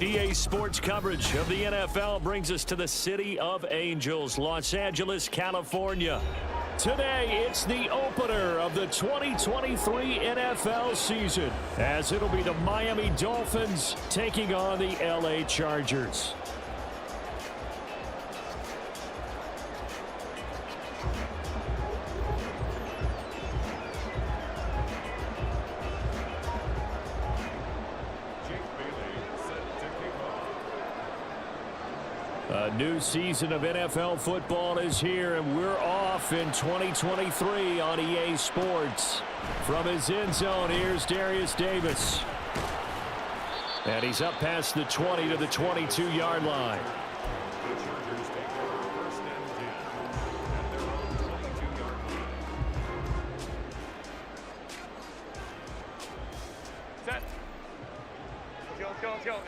EA Sports coverage of the NFL brings us to the City of Angels, Los Angeles, California. Today, it's the opener of the 2023 NFL season, as it'll be the Miami Dolphins taking on the LA Chargers. A new season of NFL football is here, and we're off in 2023 on EA Sports. From his end zone, here's Darius Davis. And he's up past the 20 to the 22-yard line. Set. Go.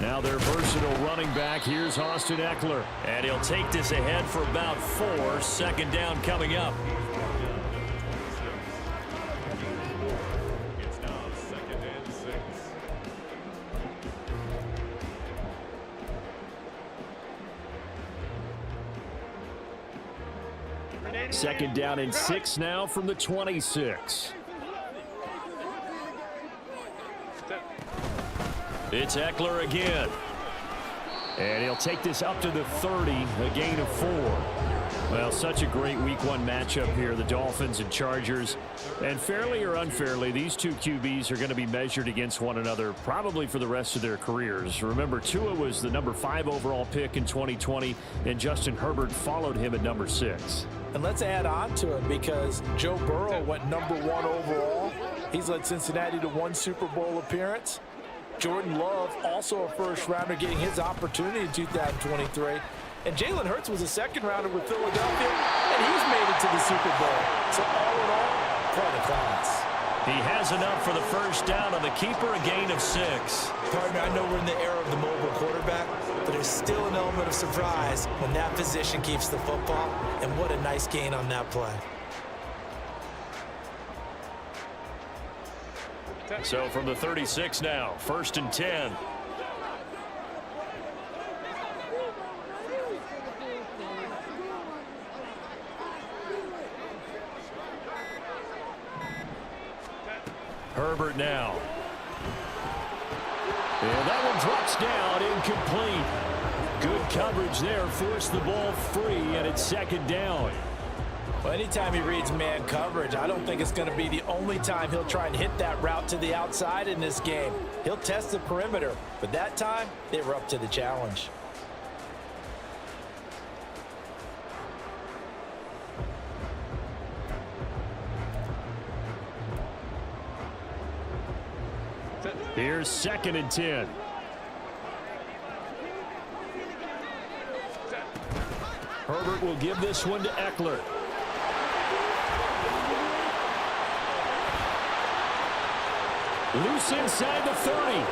Now their versatile running back, here's Austin Eckler. And he'll take this ahead for about 4. Second down coming up. It's now 2nd and 6. Second down and 6 now from the 26. It's Eckler again. And he'll take this up to the 30, a gain of 4. Well, such a great Week 1 matchup here, the Dolphins and Chargers. And fairly or unfairly, these two QBs are going to be measured against one another probably for the rest of their careers. Remember, Tua was the number 5 overall pick in 2020, and Justin Herbert followed him at number 6. And let's add on to it because Joe Burrow went number 1 overall. He's led Cincinnati to 1 Super Bowl appearance. Jordan Love, also a first-rounder, getting his opportunity in 2023. And Jalen Hurts was a second-rounder with Philadelphia, and he's made it to the Super Bowl. So all in all, quite a class. He has enough for the first down on the keeper, a gain of 6. Pardon me, I know we're in the era of the mobile quarterback, but there's still an element of surprise when that position keeps the football, and what a nice gain on that play. So from the 36 now, 1st and 10. Herbert now. And that one drops down, incomplete. Good coverage there, forced the ball free, and it's 2nd down. Well, anytime he reads man coverage, I don't think it's going to be the only time he'll try and hit that route to the outside in this game. He'll test the perimeter, but that time, they were up to the challenge. Here's 2nd and 10. Herbert will give this one to Eckler. Loose inside the 30. And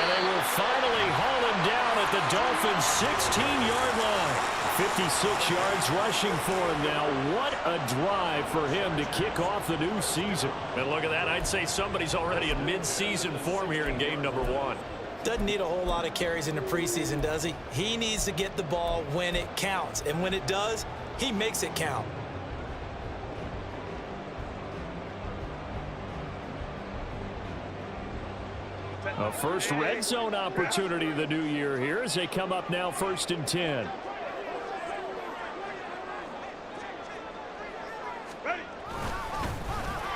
they will finally haul him down at the Dolphins' 16-yard line. 56 yards rushing for him now. What a drive for him to kick off the new season. And look at that. I'd say somebody's already in mid-season form here in game number 1. Doesn't need a whole lot of carries in the preseason, does he? He needs to get the ball when it counts. And when it does, he makes it count. A first red zone opportunity the new year here as they come up now 1st and 10.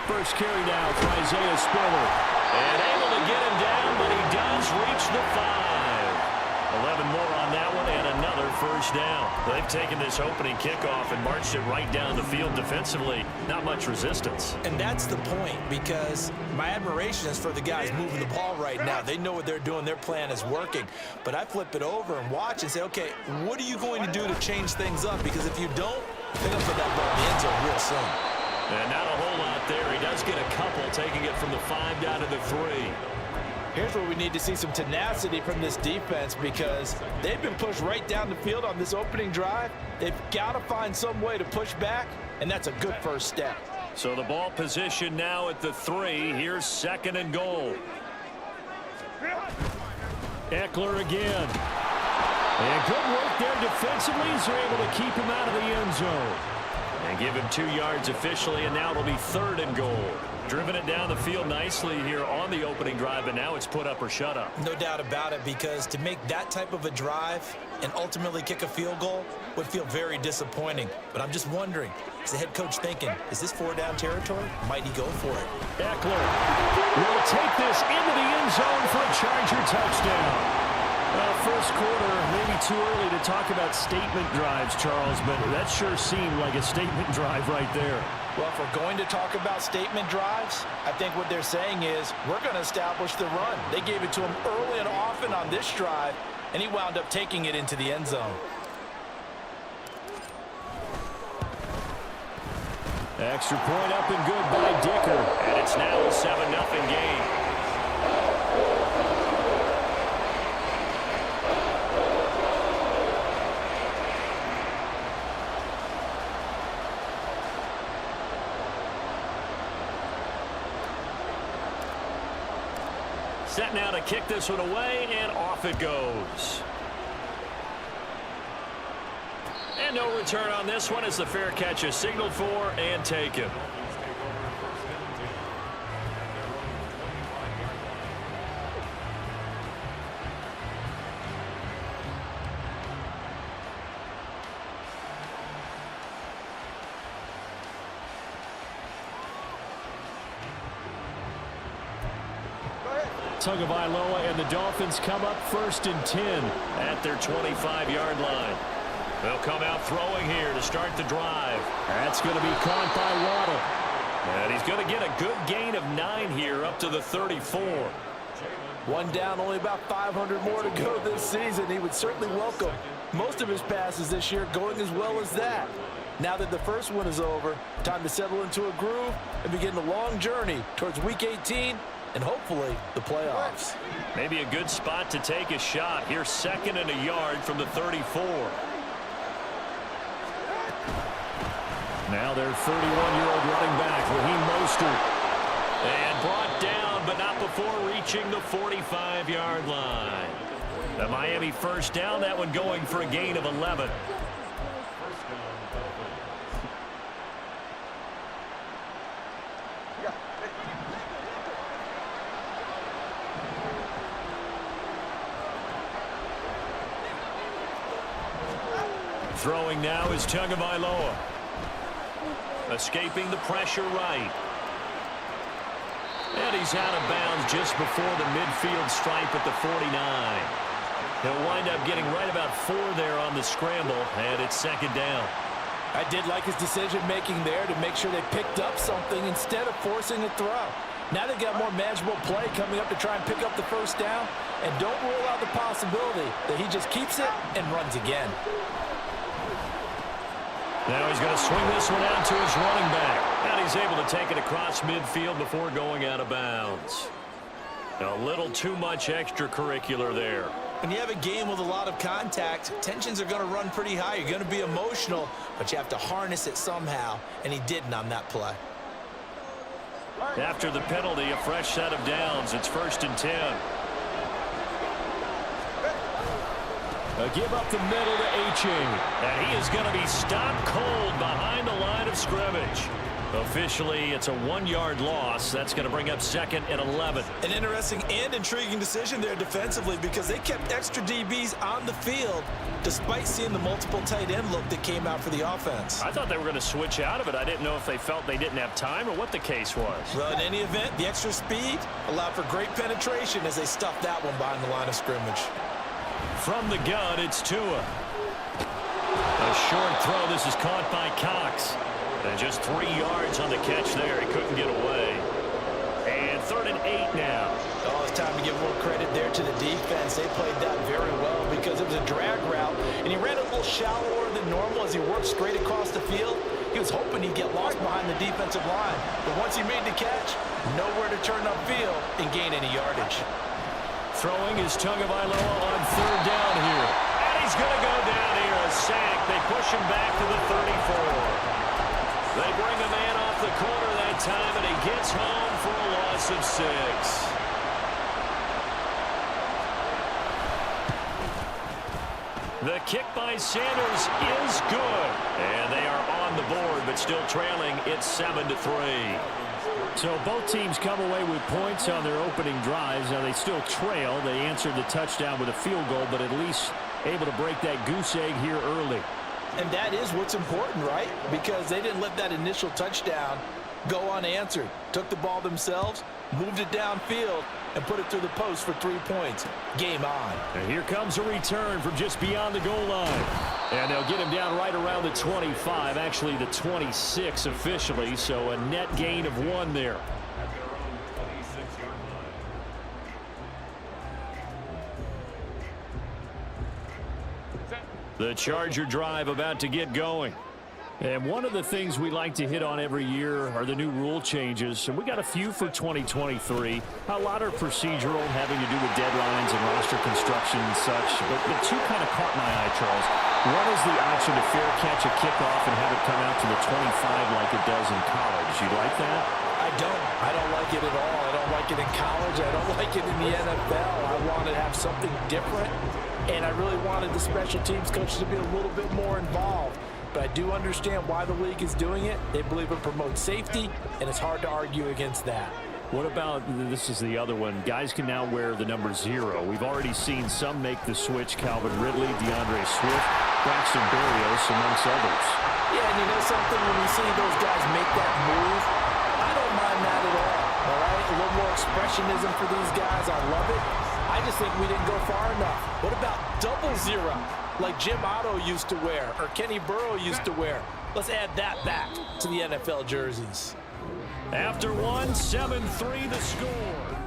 First carry now for Isaiah Spiller. And able to get him down, but he does reach the 5. 11 more on that one and another first down. They've taken this opening kickoff and marched it right down the field defensively. Not much resistance. And that's the point, because my admiration is for the guys moving the ball right now. They know what they're doing. Their plan is working. But I flip it over and watch and say, okay, what are you going to do to change things up? Because if you don't, they're going to put that ball in the end zone real soon. And not a whole lot there. He does get a couple, taking it from the 5 down to the 3. Here's where we need to see some tenacity from this defense, because they've been pushed right down the field on this opening drive. They've got to find some way to push back, and that's a good first step. So the ball position now at the 3. Here's 2nd and goal. Eckler again. And good work there defensively as they're able to keep him out of the end zone. And give him 2 yards officially, and now it'll be 3rd and goal. Driven it down the field nicely here on the opening drive, but now it's put up or shut up. No doubt about it, because to make that type of a drive and ultimately kick a field goal would feel very disappointing. But I'm just wondering, is the head coach thinking, is this 4-down territory? Might he go for it? Eckler will take this into the end zone for a Charger touchdown. Well, first quarter, maybe too early to talk about statement drives, Charles, but that sure seemed like a statement drive right there. Well, if we're going to talk about statement drives, I think what they're saying is we're going to establish the run. They gave it to him early and often on this drive, and he wound up taking it into the end zone. Extra point up and good by Dicker, and it's now a 7-0 game. Set now to kick this one away, and off it goes. And no return on this one as the fair catch is signaled for and taken. Tagovailoa and the Dolphins come up 1st and 10 at their 25-yard line. They'll come out throwing here to start the drive. That's going to be caught by Waddle. And he's going to get a good gain of 9 here up to the 34. One down, only about 500 more to go this season. He would certainly welcome most of his passes this year going as well as that. Now that the first one is over, time to settle into a groove and begin the long journey towards Week 18 and hopefully the playoffs. Maybe a good spot to take a shot. Here's 2nd and a yard from the 34. Now their 31-year-old running back, Raheem Mostert. And brought down, but not before reaching the 45-yard line. The Miami first down, that one going for a gain of 11. Throwing now is Tagovailoa. Escaping the pressure right. And he's out of bounds just before the midfield stripe at the 49. He'll wind up getting right about 4 there on the scramble, and it's 2nd down. I did like his decision-making there to make sure they picked up something instead of forcing a throw. Now they've got more manageable play coming up to try and pick up the first down, and don't rule out the possibility that he just keeps it and runs again. Now he's going to swing this one out to his running back. And he's able to take it across midfield before going out of bounds. A little too much extracurricular there. When you have a game with a lot of contact, tensions are going to run pretty high. You're going to be emotional, but you have to harness it somehow, and he didn't on that play. After the penalty, a fresh set of downs. It's 1st and 10. A give up the middle to Aching. And he is going to be stopped cold behind the line of scrimmage. Officially, it's a 1-yard loss. That's going to bring up 2nd and 11. An interesting and intriguing decision there defensively, because they kept extra DBs on the field despite seeing the multiple tight end look that came out for the offense. I thought they were going to switch out of it. I didn't know if they felt they didn't have time or what the case was. Well, in any event, the extra speed allowed for great penetration as they stuffed that one behind the line of scrimmage. From the gun, it's Tua. A short throw. This is caught by Cox. And just 3 yards on the catch there. He couldn't get away. And 3rd and 8 now. Oh, it's time to give a little credit there to the defense. They played that very well because it was a drag route, and he ran a little shallower than normal as he worked straight across the field. He was hoping he'd get lost behind the defensive line, but once he made the catch, nowhere to turn upfield and gain any yardage. Throwing is Tagovailoa on 3rd down here. And he's going to go down here, a sack. They push him back to the 34. They bring a man off the corner that time, and he gets home for a loss of 6. The kick by Sanders is good. And they are on the board, but still trailing. It's 7-3. So both teams come away with points on their opening drives. Now they still trail. They answered the touchdown with a field goal, but at least able to break that goose egg here early. And that is what's important, right? Because they didn't let that initial touchdown go unanswered. Took the ball themselves, moved it downfield, and put it through the post for 3 points. Game on. And here comes a return from just beyond the goal line. And they'll get him down right around the 25, actually the 26 officially, so a net gain of 1 there. The Charger drive about to get going. And one of the things we like to hit on every year are the new rule changes. And we got a few for 2023. A lot are procedural, having to do with deadlines and roster construction and such. But the two kind of caught my eye, Charles. One is the option to fair catch a kickoff and have it come out to the 25 like it does in college. You like that? I don't like it at all. I don't like it in college. I don't like it in the NFL. I want to have something different. And I really wanted the special teams coaches to be a little bit more involved. But I do understand why the league is doing it. They believe it promotes safety, and it's hard to argue against that. What about, this is the other one, guys can now wear the number 0. We've already seen some make the switch, Calvin Ridley, DeAndre Swift, Braxton Berrios, amongst others. Yeah, and you know something, when you see those guys make that move, I don't mind that at all right? A little more expressionism for these guys. I love it. I just think we didn't go far enough. What about double 0? Like Jim Otto used to wear or Kenny Burrow used to wear. Let's add that back to the NFL jerseys. After 1, 7-3 the score.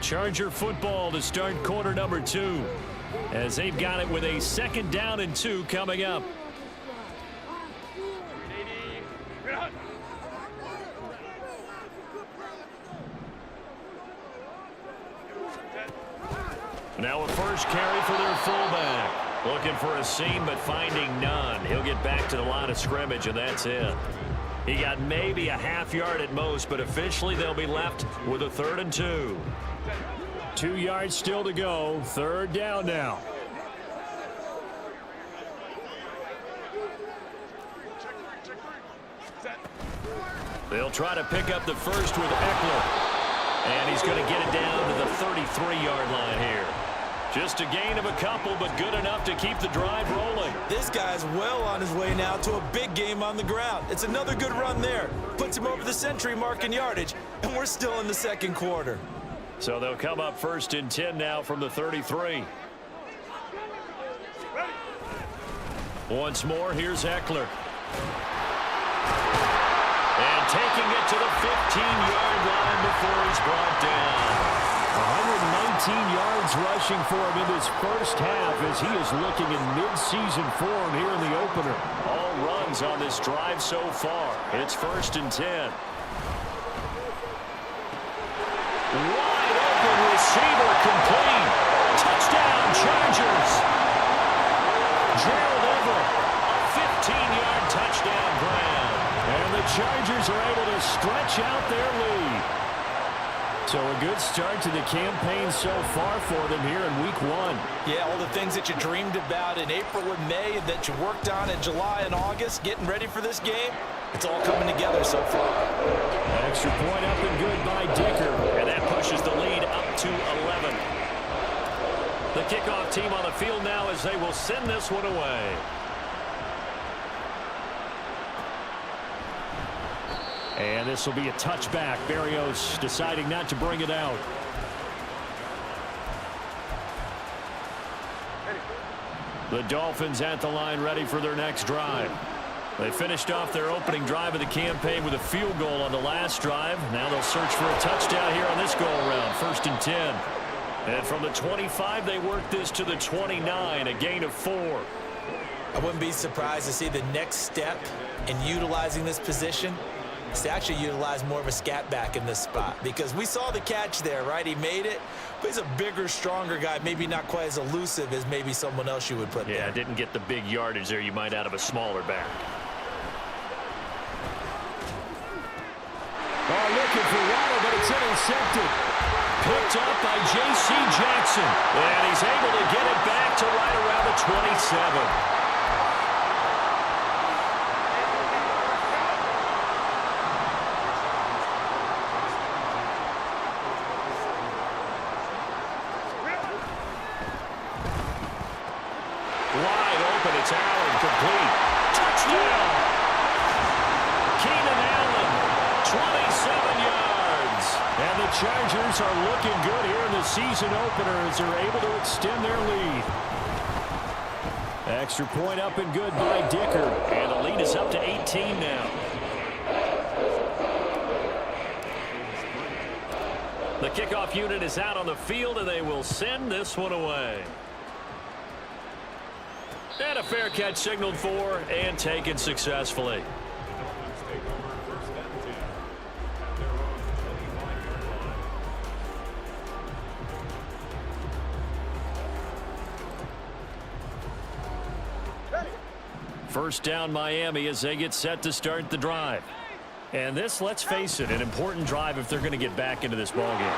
Charger football to start quarter number 2 as they've got it with a 2nd down and 2 coming up. Now a first carry for their fullback. Looking for a seam, but finding none. He'll get back to the line of scrimmage, and that's it. He got maybe a half yard at most, but officially they'll be left with a 3rd and 2. 2 yards still to go. 3rd down now. They'll try to pick up the first with Eckler. And he's going to get it down to the 33-yard line here. Just a gain of a couple, but good enough to keep the drive rolling. This guy's well on his way now to a big game on the ground. It's another good run there. Puts him over the century mark in yardage, and we're still in the 2nd quarter. So they'll come up 1st and 10 now from the 33. Once more, here's Eckler. And taking it to the 15-yard line before he's brought down. 119 yards rushing for him in this first half as he is looking in mid-season form here in the opener. All runs on this drive so far. It's 1st and 10. Wide open receiver complete. Touchdown Chargers. Gerald Everett, a 15-yard touchdown grab. And the Chargers are able to stretch out their lead. So a good start to the campaign so far for them here in week 1. Yeah, all the things that you dreamed about in April and May that you worked on in July and August, getting ready for this game, it's all coming together so far. Extra point up and good by Dicker, and that pushes the lead up to 11. The kickoff team on the field now as they will send this one away. And this will be a touchback. Berrios deciding not to bring it out. The Dolphins at the line ready for their next drive. They finished off their opening drive of the campaign with a field goal on the last drive. Now they'll search for a touchdown here on this go-around. 1st and 10. And from the 25, they work this to the 29, a gain of 4. I wouldn't be surprised to see the next step in utilizing this position is to actually utilize more of a scat back in this spot, because we saw the catch there, right? He made it, but he's a bigger, stronger guy, maybe not quite as elusive as maybe someone else you would put there. Yeah, didn't get the big yardage there you might out of a smaller back. Oh, looking for water, but it's intercepted. Picked up by J.C. Jackson, and he's able to get it back to right around the 27. Chargers are looking good here in the season opener as they're able to extend their lead. Extra point up and good by Dicker. And the lead is up to 18 now. The kickoff unit is out on the field, and they will send this one away. And a fair catch signaled for and taken successfully. First down Miami as they get set to start the drive. And this, let's face it, an important drive if they're going to get back into this ballgame.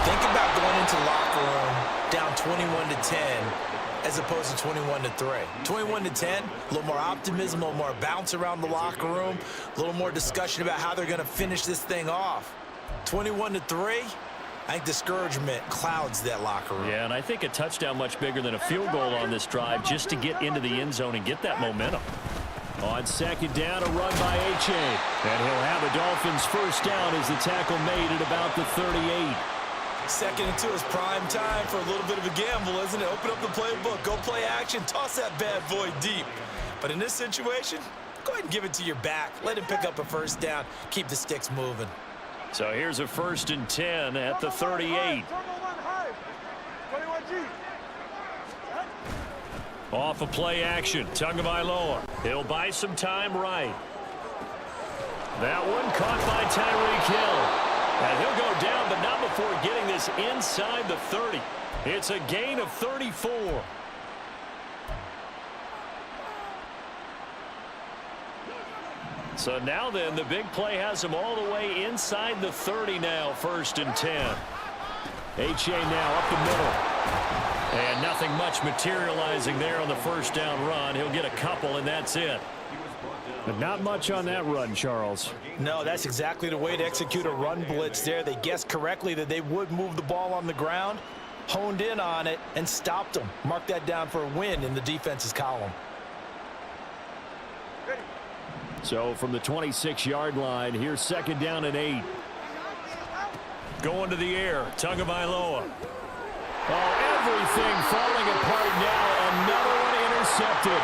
Think about going into the locker room down 21-10 as opposed to 21-3. 21-10, a little more optimism, a little more bounce around the locker room, a little more discussion about how they're going to finish this thing off. 21-3, I think discouragement clouds that locker room. Yeah, and I think a touchdown much bigger than a field goal on this drive just to get into the end zone and get that momentum. On second down, a run by H.A. And he'll have the Dolphins first down as the tackle made at about the 38. 2nd and 2 is prime time for a little bit of a gamble, isn't it? Open up the playbook, go play action, toss that bad boy deep. But in this situation, go ahead and give it to your back. Let him pick up a first down, keep the sticks moving. So here's a 1st and 10 at the 38. Off a play action, Tagovailoa. He'll buy some time right. That one caught by Tyreek Hill. And he'll go down, but not before getting this inside the 30. It's a gain of 34. So now then, the big play has him all the way inside the 30 now, 1st and 10. H.A. now up the middle. And nothing much materializing there on the first down run. He'll get a couple, and that's it. But not much on that run, Charles. No, that's exactly the way to execute a run blitz there. They guessed correctly that they would move the ball on the ground, honed in on it, and stopped them. Mark that down for a win in the defense's column. So from the 26-yard line, here's 2nd down and 8. Going to the air, Tagovailoa. Oh, everything falling apart now. Another one intercepted.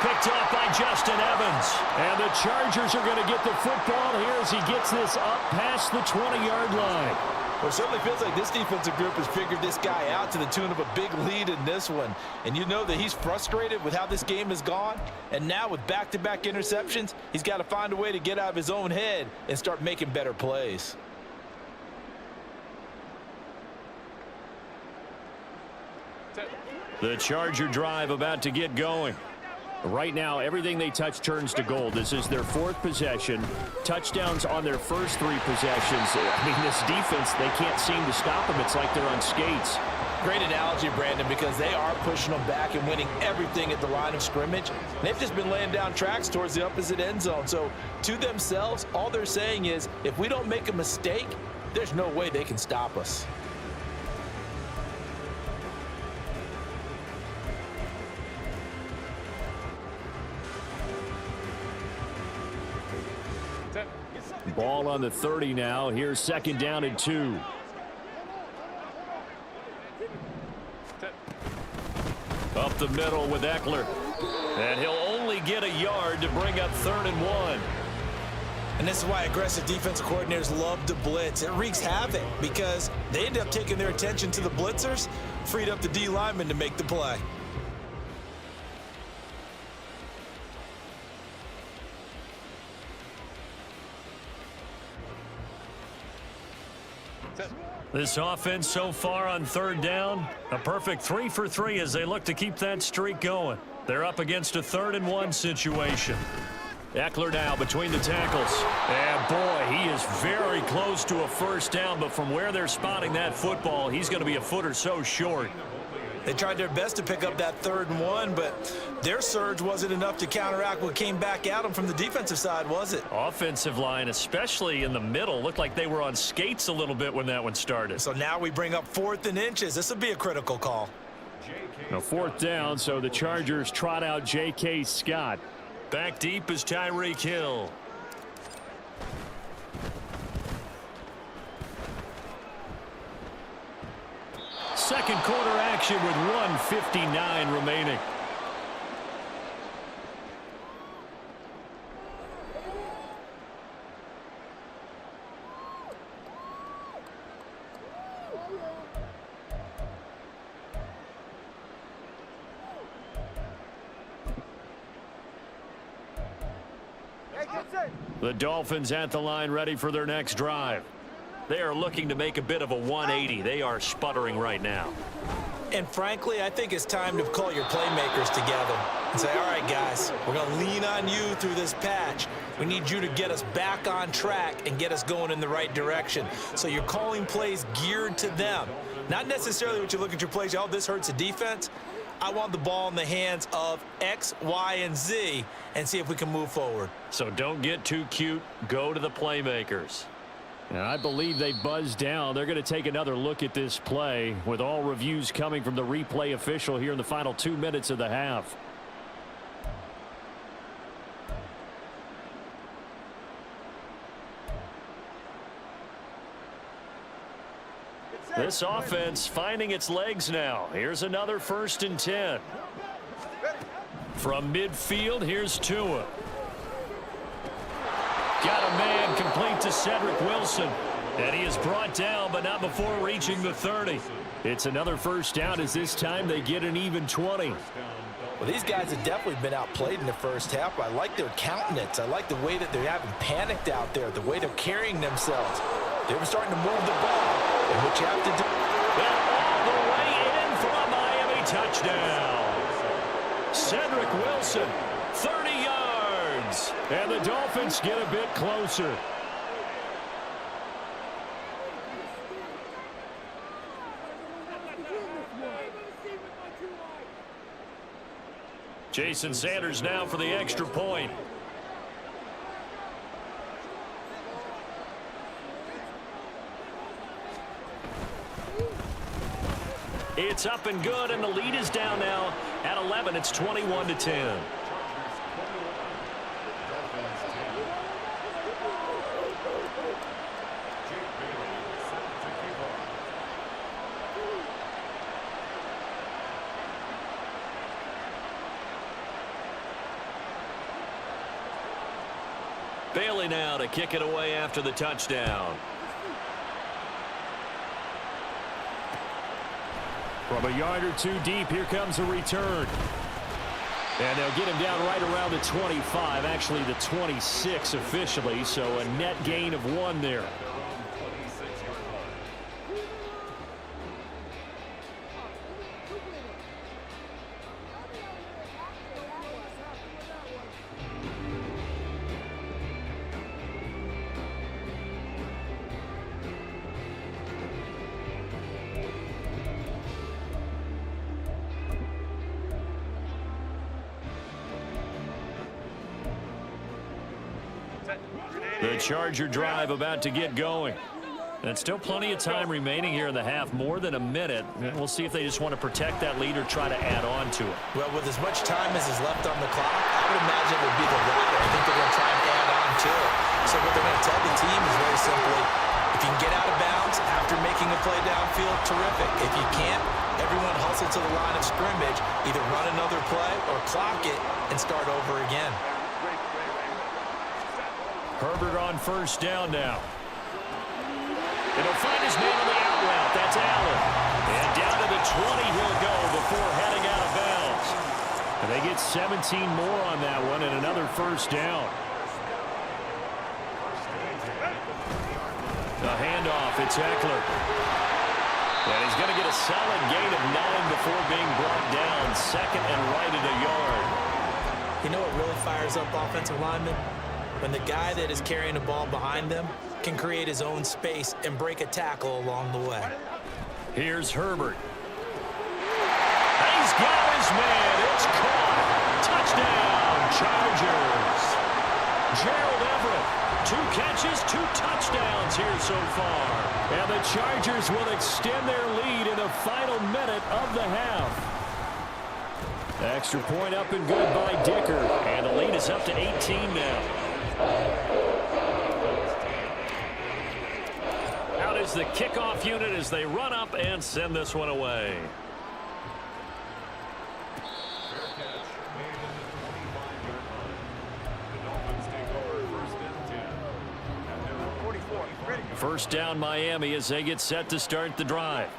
Picked off by Justin Evans. And the Chargers are going to get the football here as he gets this up past the 20-yard line. Well, it certainly feels like this defensive group has figured this guy out to the tune of a big lead in this one. And you know that he's frustrated with how this game has gone. And now with back-to-back interceptions, he's got to find a way to get out of his own head and start making better plays. The Charger drive about to get going. Right now, everything they touch turns to gold. This is their 4th possession. Touchdowns on their first 3 possessions. I mean, this defense, they can't seem to stop them. It's like they're on skates. Great analogy, Brandon, because they are pushing them back and winning everything at the line of scrimmage. They've just been laying down tracks towards the opposite end zone. So to themselves, all they're saying is, if we don't make a mistake, there's no way they can stop us. Ball on the 30 now. Here's 2nd down and 2. Up the middle with Eckler. And he'll only get a yard to bring up 3rd and 1. And this is why aggressive defensive coordinators love to blitz. It wreaks havoc because they end up taking their attention to the blitzers, freed up the D lineman to make the play. This offense so far on 3rd down, a perfect 3 for 3 as they look to keep that streak going. They're up against a 3rd and 1 situation. Eckler now between the tackles. And boy, he is very close to a 1st down, but from where they're spotting that football, he's going to be a foot or so short. They tried their best to pick up that 3rd and 1, but their surge wasn't enough to counteract what came back at them from the defensive side, was it? Offensive line, especially in the middle, looked like they were on skates a little bit when that one started. So now we bring up 4th and inches. This will be a critical call. Now 4th down, so the Chargers trot out J.K. Scott. Back deep is Tyreek Hill. Second quarter action with 1:59 remaining. The Dolphins at the line ready for their next drive. They are looking to make a bit of a 180. They are sputtering right now. And frankly, I think it's time to call your playmakers together and say, all right, guys, we're going to lean on you through this patch. We need you to get us back on track and get us going in the right direction. So you're calling plays geared to them. Not necessarily what you look at your plays, oh, this hurts the defense. I want the ball in the hands of X, Y, and Z and see if we can move forward. So don't get too cute. Go to the playmakers. And I believe they buzzed down. They're going to take another look at this play with all reviews coming from the replay official here in the final 2 minutes of the half. This offense finding its legs now. Here's another 1st and 10. From midfield, here's Tua. Got a man complete to Cedric Wilson. And he is brought down, but not before reaching the 30. It's another 1st down as this time they get an even 20. Well, these guys have definitely been outplayed in the 1st half. I like their countenance. I like the way that they haven't panicked out there, the way they're carrying themselves. They're starting to move the ball. And what you have to do. And all the way in for a Miami touchdown. Cedric Wilson, 30 yards. And the Dolphins get a bit closer. Jason Sanders now for the extra point. It's up and good, and the lead is down now at 11. It's 21-10. Bailey now to kick it away after the touchdown. From a yard or two deep, here comes a return. And they'll get him down right around the 25, actually the 26 officially, so a net gain of 1 there. The Charger drive about to get going. And still plenty of time remaining here in the half, more than a minute. We'll see if they just want to protect that lead or try to add on to it. Well, with as much time as is left on the clock, I would imagine it would be the latter. I think they're going to try and add on to it. So what they're going to tell the team is very simply, if you can get out of bounds after making a play downfield, terrific. If you can't, everyone hustle to the line of scrimmage, either run another play or clock it and start over again. Herbert on first down now. And he'll find his man on the out route. That's Allen. And down to the 20 he'll go before heading out of bounds. And they get 17 more on that one and another first down. The handoff, it's Eckler. And he's going to get a solid gain of 9 before being brought down. Second and right at a yard. You know what really fires up offensive linemen? When the guy that is carrying the ball behind them can create his own space and break a tackle along the way. Here's Herbert. He's got his man. It's caught. Touchdown, Chargers. Gerald Everett, 2 catches, 2 touchdowns here so far. And the Chargers will extend their lead in the final minute of the half. Extra point up and good by Dicker. And the lead is up to 18 now. Out is the kickoff unit as they run up and send this one away. First down Miami as they get set to start the drive.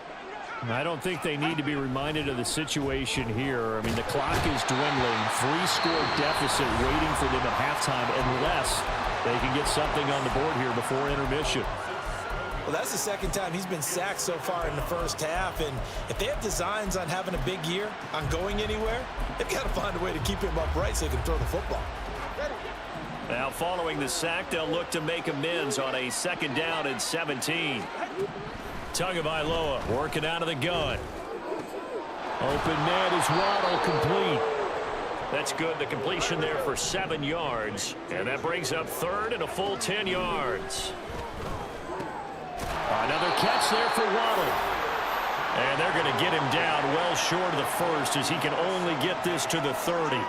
I don't think they need to be reminded of the situation here. I mean, the clock is dwindling. 3-score deficit waiting for them at halftime unless they can get something on the board here before intermission. Well, that's the second time he's been sacked so far in the first half. And if they have designs on having a big year, on going anywhere, they've got to find a way to keep him upright so they can throw the football. Now, following the sack, they'll look to make amends on a second down and 17. Tagovailoa working out of the gun. Open man is Waddle, complete. That's good. The completion there for 7 yards. And that brings up third and a full 10 yards. Another catch there for Waddle. And they're going to get him down well short of the first as he can only get this to the 30.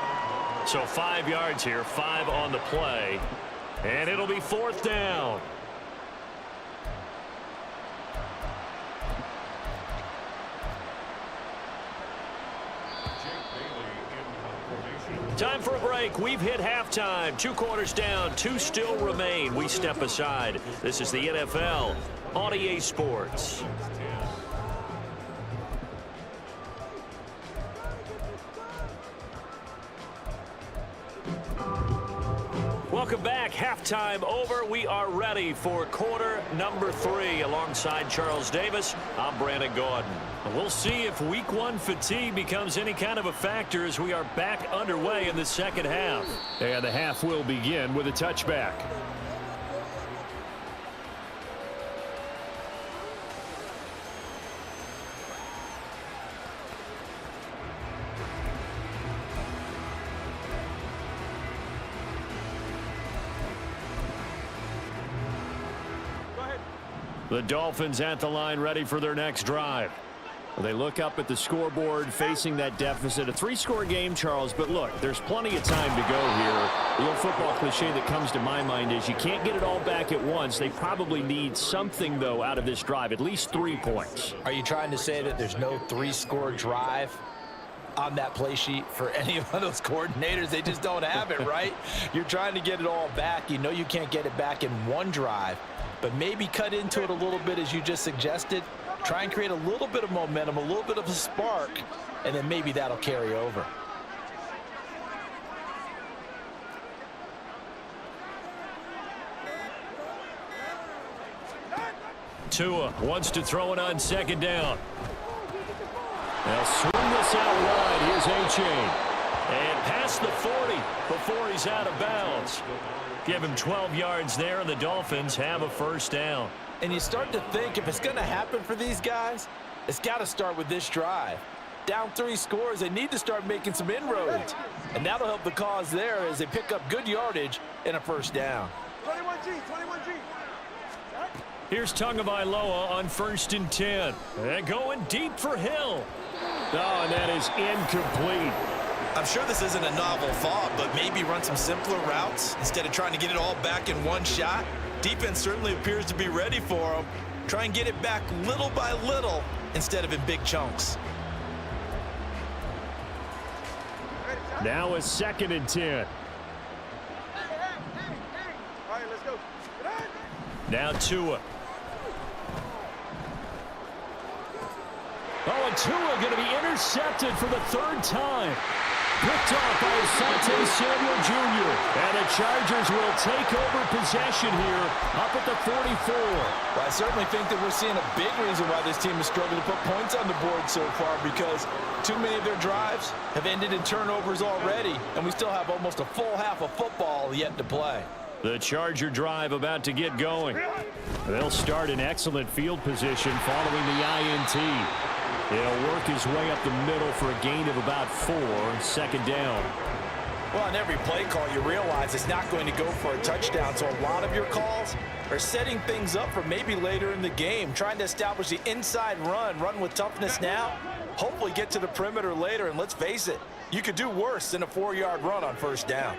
So 5 yards here, 5 on the play. And it'll be 4th down. Time for a break. We've hit halftime. 2 quarters down, 2 still remain. We step aside. This is the NFL on EA Sports. Welcome back. Halftime over. We are ready for quarter number 3. Alongside Charles Davis, I'm Brandon Gordon. We'll see if week 1 fatigue becomes any kind of a factor as we are back underway in the second half. And the half will begin with a touchback. The Dolphins at the line ready for their next drive. They look up at the scoreboard facing that deficit. A 3-score game, Charles, but look, there's plenty of time to go here. The old football cliche that comes to my mind is you can't get it all back at once. They probably need something, though, out of this drive, at least 3 points. Are you trying to say that there's no 3-score drive on that play sheet for any of those coordinators? They just don't have it, right? You're trying to get it all back. You know you can't get it back in one drive, but maybe cut into it a little bit as you just suggested. Try and create a little bit of momentum, a little bit of a spark, and then maybe that'll carry over. Tua wants to throw it on second down. They'll swing this out wide. Here's A-Chain. And past the 40 before he's out of bounds. Give him 12 yards there, and the Dolphins have a first down. And you start to think if it's going to happen for these guys, it's got to start with this drive. Down 3 scores, they need to start making some inroads. And that'll help the cause there as they pick up good yardage and a first down. 21G. Here's Tagovailoa on 1st and 10. They're going deep for Hill. Oh, and that is incomplete. I'm sure this isn't a novel thought, but maybe run some simpler routes instead of trying to get it all back in one shot. Defense certainly appears to be ready for them. Try and get it back little by little instead of in big chunks. Now a 2nd and 10. All right, let's go. Now Tua. Oh, and Tua going to be intercepted for the 3rd time. Picked off by Asante Samuel Jr. And the Chargers will take over possession here up at the 44. Well, I certainly think that we're seeing a big reason why this team has struggled to put points on the board so far, because too many of their drives have ended in turnovers already, and we still have almost a full half of football yet to play. The Charger drive about to get going. They'll start in excellent field position following the INT. He'll work his way up the middle for a gain of about 4, 2nd down. Well, on every play call, you realize it's not going to go for a touchdown, so a lot of your calls are setting things up for maybe later in the game, trying to establish the inside run with toughness now, hopefully get to the perimeter later, and let's face it, you could do worse than a 4-yard run on 1st down.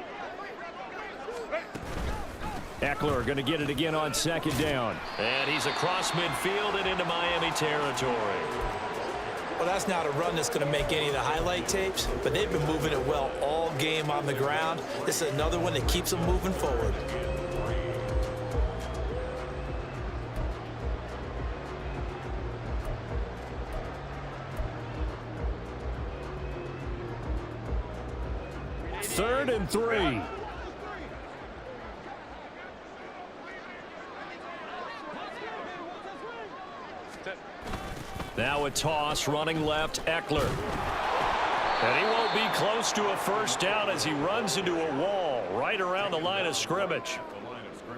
Eckler going to get it again on 2nd down. And he's across midfield and into Miami territory. Well, that's not a run that's going to make any of the highlight tapes, but they've been moving it well all game on the ground. This is another one that keeps them moving forward. Third and 3. Now a toss, running left, Eckler. And he won't be close to a 1st down as he runs into a wall right around the line of scrimmage.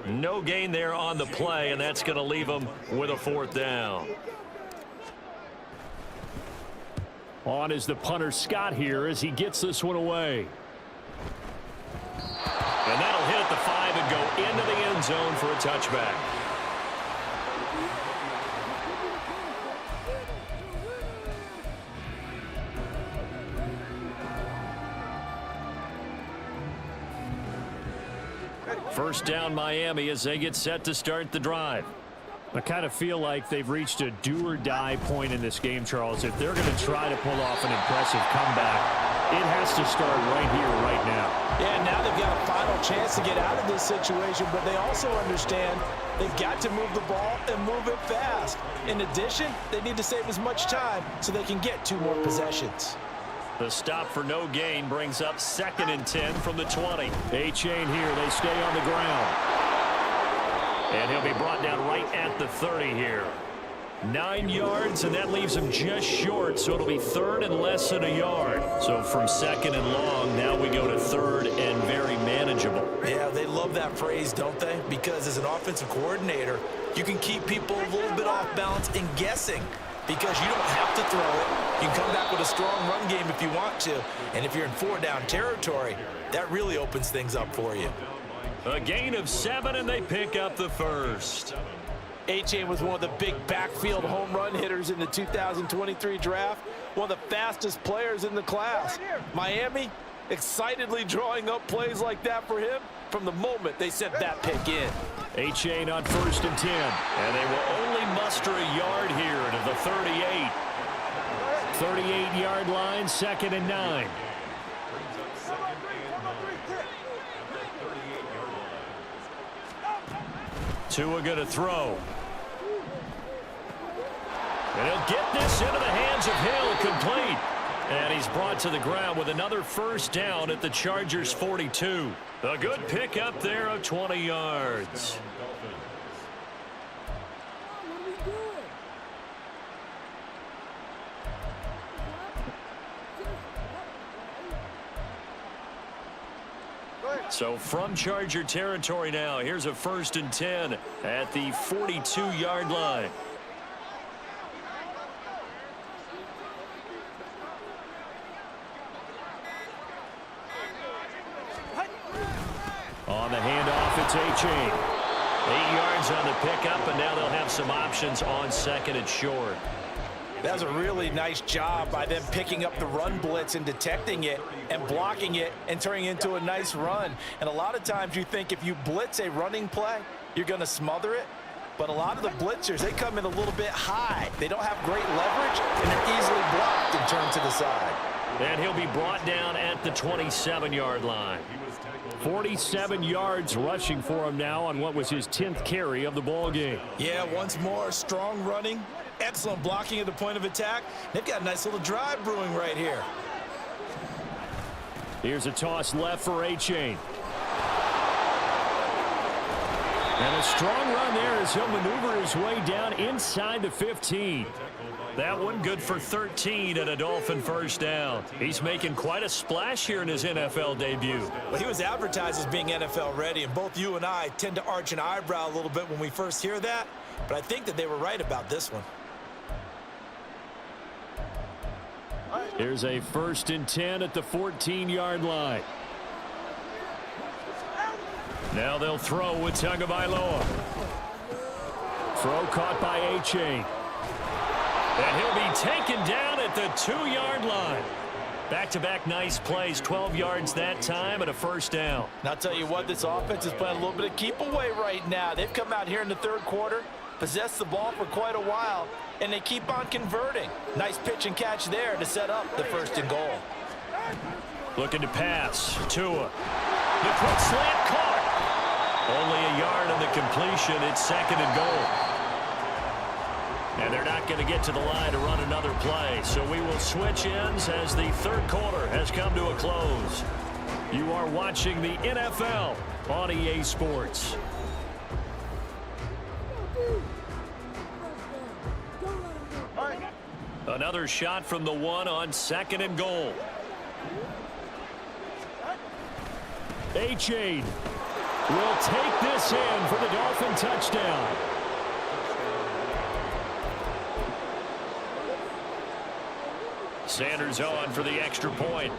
No gain there on the play, and that's going to leave him with a 4th down. On is the punter Scott here as he gets this one away. And that'll hit at the 5 and go into the end zone for a touchback. First down Miami as they get set to start the drive. I kind of feel like they've reached a do-or-die point in this game, Charles. If they're going to try to pull off an impressive comeback, it has to start right here, right now. Yeah, now they've got a final chance to get out of this situation, but they also understand they've got to move the ball and move it fast. In addition, they need to save as much time so they can get 2 more possessions. The stop for no gain brings up 2nd and 10 from the 20. A-chain here. They stay on the ground. And he'll be brought down right at the 30 here. 9 yards, and that leaves him just short, so it'll be 3rd and less than a yard. So from 2nd and long, now we go to 3rd and very manageable. Yeah, they love that phrase, don't they? Because as an offensive coordinator, you can keep people a little bit off balance and guessing, because you don't have to throw it. You can come back with a strong run game if you want to. And if you're in 4-down territory, that really opens things up for you. A gain of 7, and they pick up the 1st. A-Chain was one of the big backfield home run hitters in the 2023 draft. One of the fastest players in the class. Miami excitedly drawing up plays like that for him from the moment they sent that pick in. A-Chain on 1st and 10. And they will only muster a yard here to the 38. 38-yard line, 2nd and 9. Tua going to throw. And he'll get this into the hands of Hill, complete. And he's brought to the ground with another 1st down at the Chargers' 42. A good pickup there of 20 yards. So from Charger territory now, here's a 1st and 10 at the 42-yard line. On the handoff, it's A-Chain. 8 yards on the pickup, and now they'll have some options on 2nd and short. That was a really nice job by them picking up the run blitz and detecting it and blocking it and turning it into a nice run. And a lot of times you think if you blitz a running play, you're going to smother it. But a lot of the blitzers, they come in a little bit high. They don't have great leverage, and they're easily blocked and turned to the side. And he'll be brought down at the 27-yard line. 47 yards rushing for him now on what was his 10th carry of the ball game. Yeah, once more, strong running, excellent blocking at the point of attack. They've got a nice little drive brewing right here. Here's a toss left for A-Chain. And a strong run there as he'll maneuver his way down inside the 15. That one good for 13 and a Dolphin first down. He's making quite a splash here in his NFL debut. Well, he was advertised as being NFL ready, and both you and I tend to arch an eyebrow a little bit when we first hear that, but I think that they were right about this one. Here's a 1st and 10 at the 14-yard line. Now they'll throw with Tagovailoa. Throw caught by A-Chain. And he'll be taken down at the 2-yard line. Back-to-back nice plays, 12 yards that time and a first down. And I'll tell you what, this offense is playing a little bit of keep away right now. They've come out here in the 3rd quarter, possessed the ball for quite a while, and they keep on converting. Nice pitch and catch there to set up the 1st and goal. Looking to pass. Tua. The quick slant caught. Only a yard on the completion. It's 2nd and goal. And they're not going to get to the line to run another play. So we will switch ends as the 3rd quarter has come to a close. You are watching the NFL on EA Sports. Another shot from the 1 on 2nd and goal. A-Chain will take this in for the Dolphin touchdown. Sanders on for the extra point.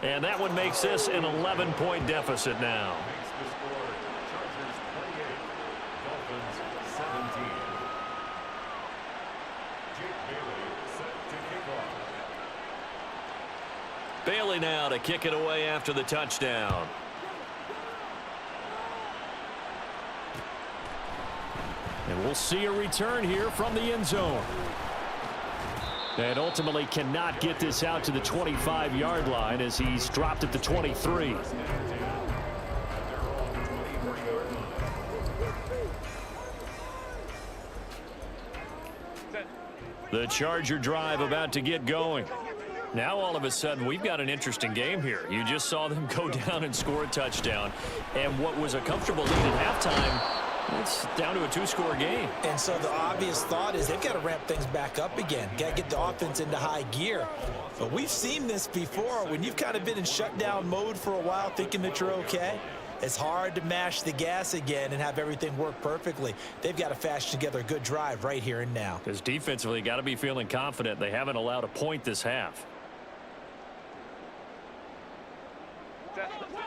And that one makes this an 11-point deficit now. Bailey now to kick it away after the touchdown. And we'll see a return here from the end zone. And ultimately cannot get this out to the 25-yard line as he's dropped at the 23. The Charger drive about to get going. Now all of a sudden we've got an interesting game here. You just saw them go down and score a touchdown. And what was a comfortable lead at halftime, it's down to a 2-score game. And so the obvious thought is they've got to ramp things back up again. Got to get the offense into high gear. But we've seen this before. When you've kind of been in shutdown mode for a while thinking that you're okay, it's hard to mash the gas again and have everything work perfectly. They've got to fashion together a good drive right here and now. Because defensively, got to be feeling confident. They haven't allowed a point this half.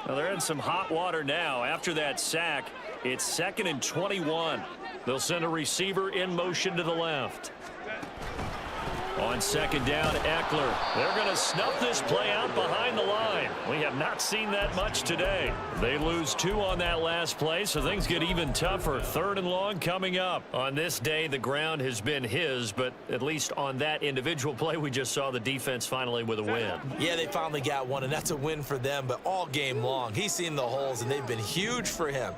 Well, they're in some hot water now. After that sack, it's 2nd and 21. They'll send a receiver in motion to the left. On 2nd down, Eckler. They're going to snuff this play out behind the line. We have not seen that much today. They lose 2 on that last play, so things get even tougher. 3rd and long coming up. On this day, the ground has been his, but at least on that individual play, we just saw the defense finally with a win. Yeah, they finally got one, and that's a win for them, but all game long, he's seen the holes, and they've been huge for him.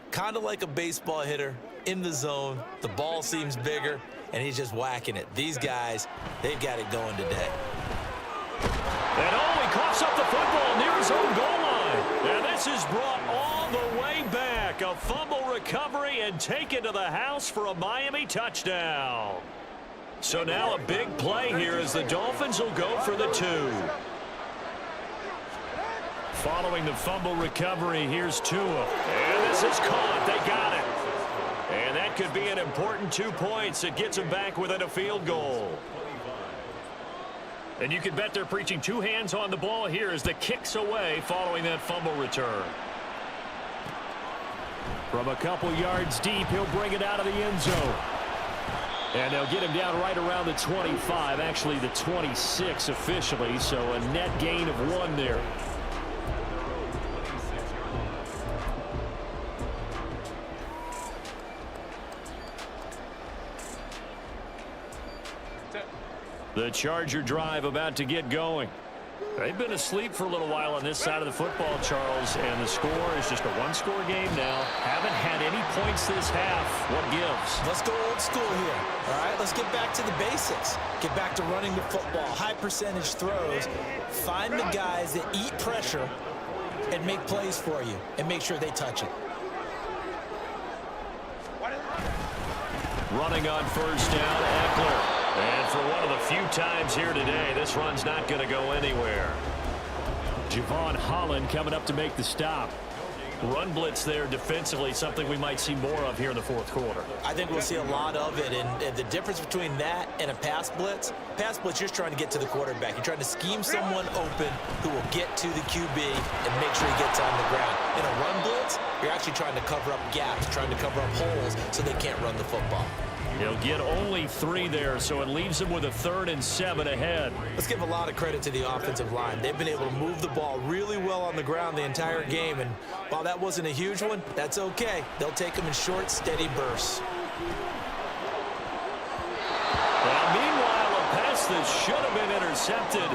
Kind of like a baseball hitter in the zone. The ball seems bigger, and he's just whacking it. These guys, they've got it going today. And he coughs up the football near his own goal line. And this is brought all the way back. A fumble recovery and taken to the house for a Miami touchdown. So now a big play here as the Dolphins will go for the 2. Following the fumble recovery, here's Tua. And this is caught. They got it. And that could be an important 2 points. It gets them back within a field goal. And you can bet they're preaching 2 hands on the ball here as the kick's away following that fumble return. From a couple yards deep, he'll bring it out of the end zone. And they'll get him down right around the 25, actually the 26 officially, so a net gain of 1 there. The Charger drive about to get going. They've been asleep for a little while on this side of the football, Charles, and the score is just a one-score game now. Haven't had any points this half. What gives? Let's go old school here. All right, let's get back to the basics. Get back to running the football, high percentage throws. Find the guys that eat pressure and make plays for you and make sure they touch it. Running on first down, Eckler. And for one of the few times here today, this run's not going to go anywhere. Javon Holland coming up to make the stop. Run blitz there defensively, something we might see more of here in the fourth quarter. I think we'll see a lot of it, and the difference between that and a pass blitz, you're just trying to get to the quarterback. You're trying to scheme someone open who will get to the QB and make sure he gets on the ground. In a run blitz, you're actually trying to cover up gaps, trying to cover up holes so they can't run the football. He'll get only 3 there, so it leaves him with a 3rd and 7 ahead. Let's give a lot of credit to the offensive line. They've been able to move the ball really well on the ground the entire game, and while that wasn't a huge one, that's okay. They'll take them in short, steady bursts. Well, meanwhile, a pass that should have been intercepted,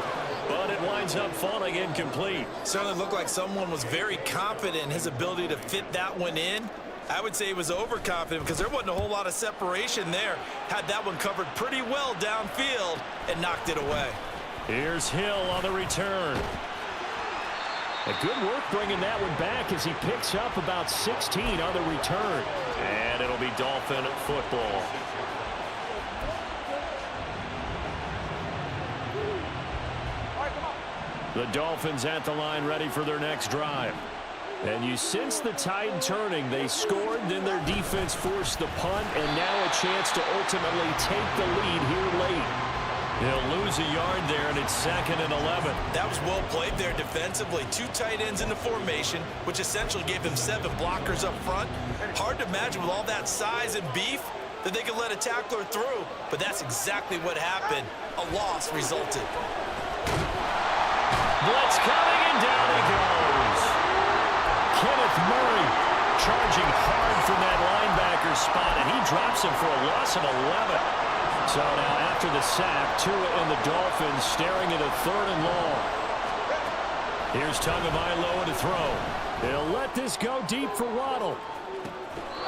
but it winds up falling incomplete. Certainly looked like someone was very confident in his ability to fit that one in. I would say he was overconfident because there wasn't a whole lot of separation there. Had that one covered pretty well downfield and knocked it away. Here's Hill on the return. A good work bringing that one back as he picks up about 16 on the return. And it'll be Dolphin football. The Dolphins at the line ready for their next drive. And you sense the tide turning. They scored, then their defense forced the punt, and now a chance to ultimately take the lead here late. He'll lose a yard there, and it's 2nd and 11. That was well played there defensively. 2 tight ends in the formation, which essentially gave them 7 blockers up front. Hard to imagine with all that size and beef that they could let a tackler through, but that's exactly what happened. A loss resulted. Blitz coming, and down he goes. Kenneth Murray charging hard from that linebacker spot, and he drops him for a loss of 11. So now after the sack, Tua and the Dolphins staring at a 3rd and long. Here's Tagovailoa to throw. They'll let this go deep for Waddle.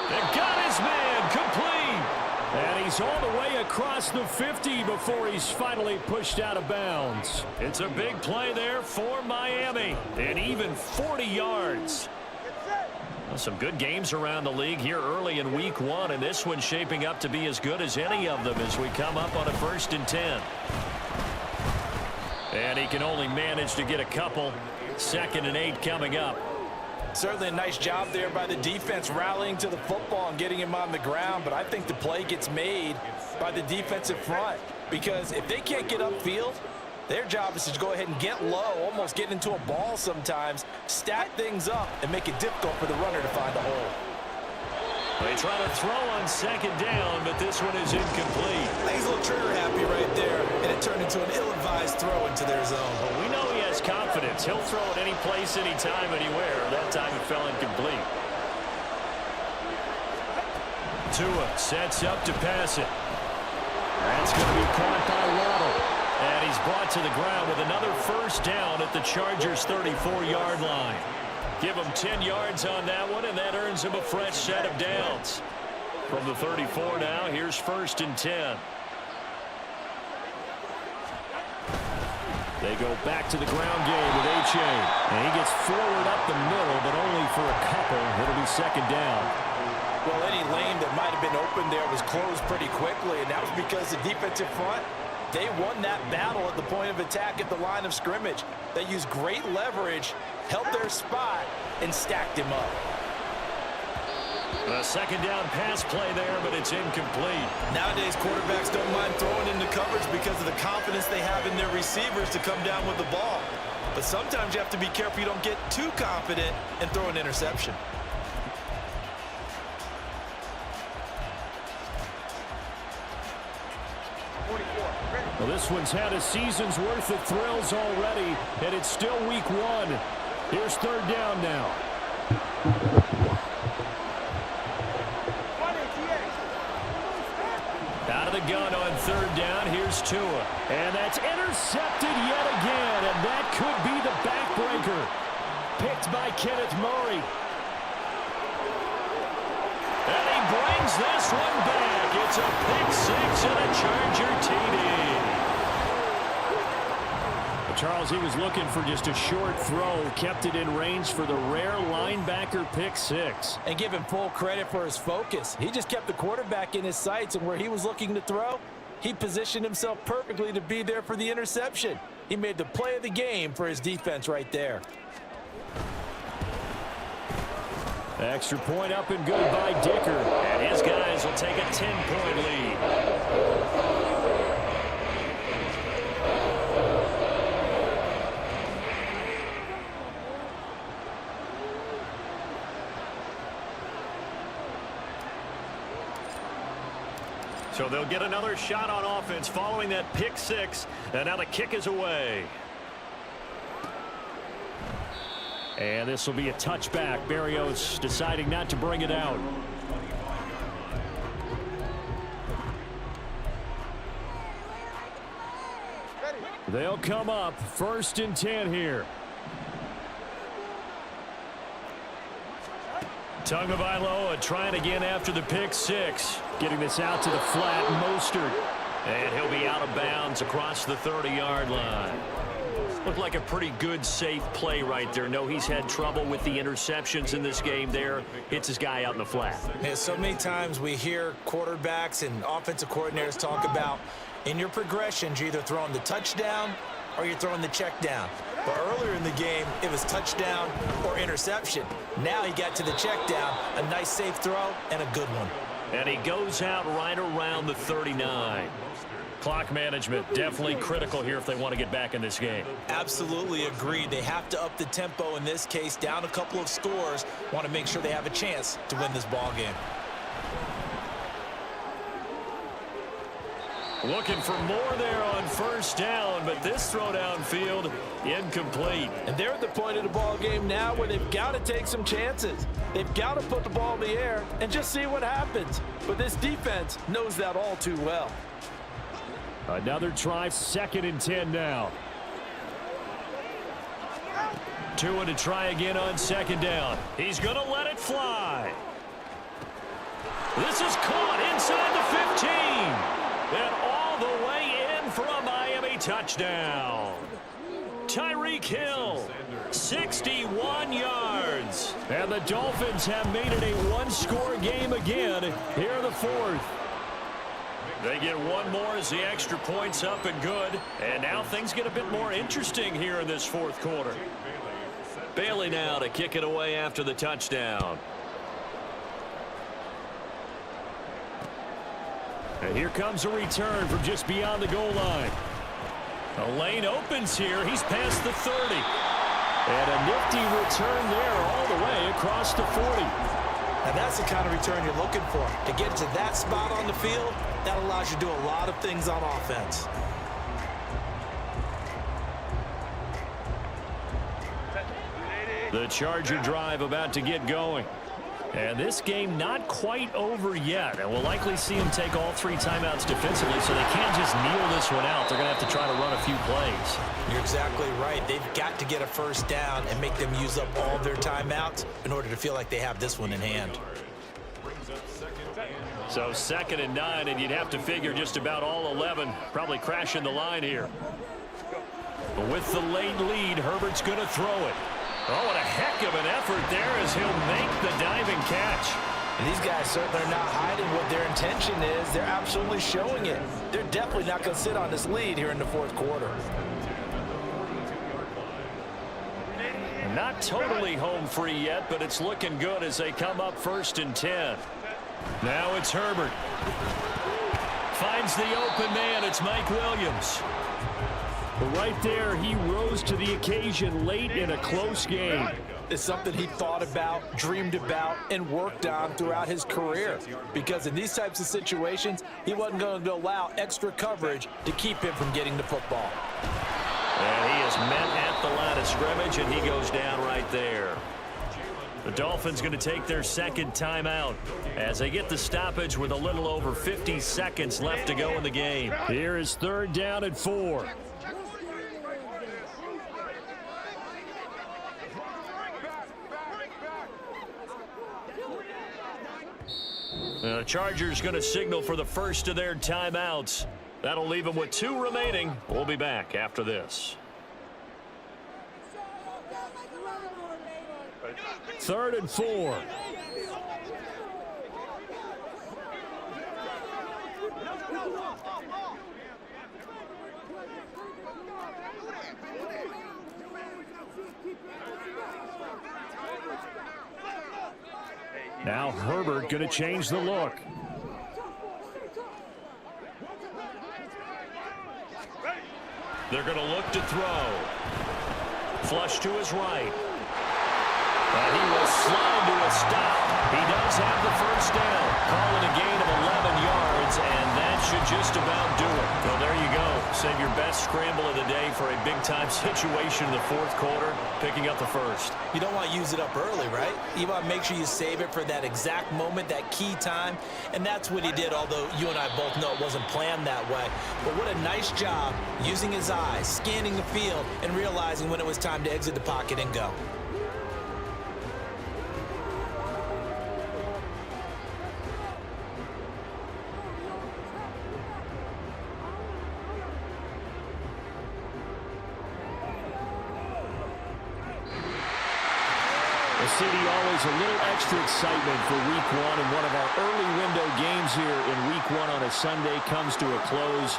They got his man complete. And he's all the way across the 50 before he's finally pushed out of bounds. It's a big play there for Miami. And even 40 yards. Well, some good games around the league here early in week 1, and this one's shaping up to be as good as any of them as we come up on a 1st and 10. And he can only manage to get a couple. 2nd and 8 coming up. Certainly a nice job there by the defense rallying to the football and getting him on the ground, but I think the play gets made by the defensive front because if they can't get upfield, their job is to go ahead and get low, almost get into a ball sometimes, stack things up, and make it difficult for the runner to find a hole. They try to throw on 2nd down, but this one is incomplete. He's a little trigger happy right there, and it turned into an ill-advised throw into their zone. Well, we know he has confidence. He'll throw it any place, anytime, anywhere. That time it fell incomplete. Tua sets up to pass it. That's going to be caught by Waddle. And he's brought to the ground with another 1st down at the Chargers' 34-yard line. Give him 10 yards on that one, and that earns him a fresh set of downs. From the 34 now, here's 1st and 10. They go back to the ground game with A-Chain. And he gets forward up the middle, but only for a couple. It'll be 2nd down. Well, any lane that might have been open there was closed pretty quickly, and that was because the defensive front, they won that battle at the point of attack at the line of scrimmage. They used great leverage, held their spot, and stacked him up. A 2nd down pass play there, but it's incomplete. Nowadays, quarterbacks don't mind throwing into coverage because of the confidence they have in their receivers to come down with the ball. But sometimes you have to be careful you don't get too confident and throw an interception. Well, this one's had a season's worth of thrills already, and it's still week 1. Here's 3rd down now. Out of the the gun on third down. Here's Tua. And that's intercepted yet again. And that could be the backbreaker. Picked by Kenneth Murray. And he brings this one back. It's a pick six and a Charger TD. Charles, he was looking for just a short throw, kept it in range for the rare linebacker pick six. And give him full credit for his focus. He just kept the quarterback in his sights, and where he was looking to throw, he positioned himself perfectly to be there for the interception. He made the play of the game for his defense right there. Extra point up and good by Dicker. And his guys will take a 10-point lead. So they'll get another shot on offense following that pick six. And now the kick is away. And this will be a touchback. Berrios deciding not to bring it out. They'll come up 1st and 10 here. Tagovailoa trying again after the pick six. Getting this out to the flat. Mostert. And he'll be out of bounds across the 30-yard line. Looked like a pretty good, safe play right there. No, he's had trouble with the interceptions in this game there. Hits his guy out in the flat. Yeah, so many times we hear quarterbacks and offensive coordinators talk about in your progressions, you're either throwing the touchdown or you're throwing the check down. But earlier in the game, it was touchdown or interception. Now he got to the check down, a nice safe throw, and a good one. And he goes out right around the 39. Clock management definitely critical here if they want to get back in this game. Absolutely agreed. They have to up the tempo in this case, down a couple of scores. Want to make sure they have a chance to win this ball game. Looking for more there on 1st down, but this throw downfield incomplete. And they're at the point of the ball game now where they've got to take some chances. They've got to put the ball in the air and just see what happens. But this defense knows that all too well. Another try, 2nd and 10 now. Tua to try again on 2nd down. He's going to let it fly. This is caught inside the 15. And all the way in for a Miami touchdown. Tyreek Hill, 61 yards. And the Dolphins have made it a one-score game again here in the 4th. They get one more as the extra point's up and good. And now things get a bit more interesting here in this 4th quarter. Bailey now to kick it away after the touchdown. And here comes a return from just beyond the goal line. A lane opens here. He's past the 30. And a nifty return there all the way across the 40. And that's the kind of return you're looking for. To get to that spot on the field, that allows you to do a lot of things on offense. The Charger drive about to get going. And this game not quite over yet. And we'll likely see them take all 3 timeouts defensively, so they can't just kneel this one out. They're going to have to try to run a few plays. You're exactly right. They've got to get a 1st down and make them use up all their timeouts in order to feel like they have this one in hand. So 2nd and 9, and you'd have to figure just about all 11 probably crashing the line here. But with the late lead, Herbert's going to throw it. Oh, what a heck of an effort there as he'll make the diving catch. And these guys certainly are not hiding what their intention is. They're absolutely showing it. They're definitely not going to sit on this lead here in the 4th quarter. Not totally home free yet, but it's looking good as they come up 1st and 10. Now it's Herbert. Finds the open man. It's Mike Williams. But right there, he rose to the occasion late in a close game. It's something he thought about, dreamed about, and worked on throughout his career. Because in these types of situations, he wasn't going to allow extra coverage to keep him from getting the football. And he is met at the line of scrimmage, and he goes down right there. The Dolphins going to take their second timeout as they get the stoppage with a little over 50 seconds left to go in the game. Here is 3rd down and 4. The Chargers going to signal for the first of their timeouts. That'll leave them with 2 remaining. We'll be back after this. 3rd and 4. Now Herbert going to change the look. They're going to look to throw. Flush to his right. And he will slide to a stop. He does have the first down. Calling a gain of 11 yards, and that should just about do it. Well, there you go. Save your best scramble of the day for a big-time situation in the 4th quarter, picking up the first. You don't want to use it up early, right? You want to make sure you save it for that exact moment, that key time, and that's what he did, although you and I both know it wasn't planned that way. But what a nice job using his eyes, scanning the field, and realizing when it was time to exit the pocket and go. The city always a little extra excitement for week 1, and one of our early window games here in week 1 on a Sunday comes to a close.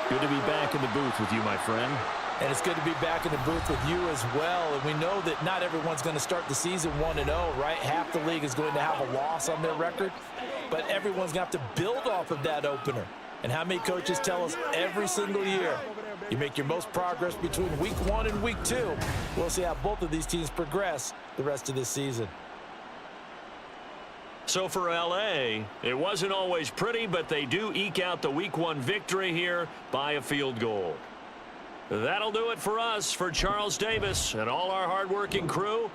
Good to be back in the booth with you, my friend. And it's good to be back in the booth with you as well. And we know that not everyone's going to start the season 1-0, right? Half the league is going to have a loss on their record, but everyone's going to have to build off of that opener. And how many coaches tell us every single year, you make your most progress between week 1 and week 2. We'll see how both of these teams progress the rest of this season. So for LA, it wasn't always pretty, but they do eke out the week 1 victory here by a field goal. That'll do it for us. For Charles Davis and all our hardworking crew,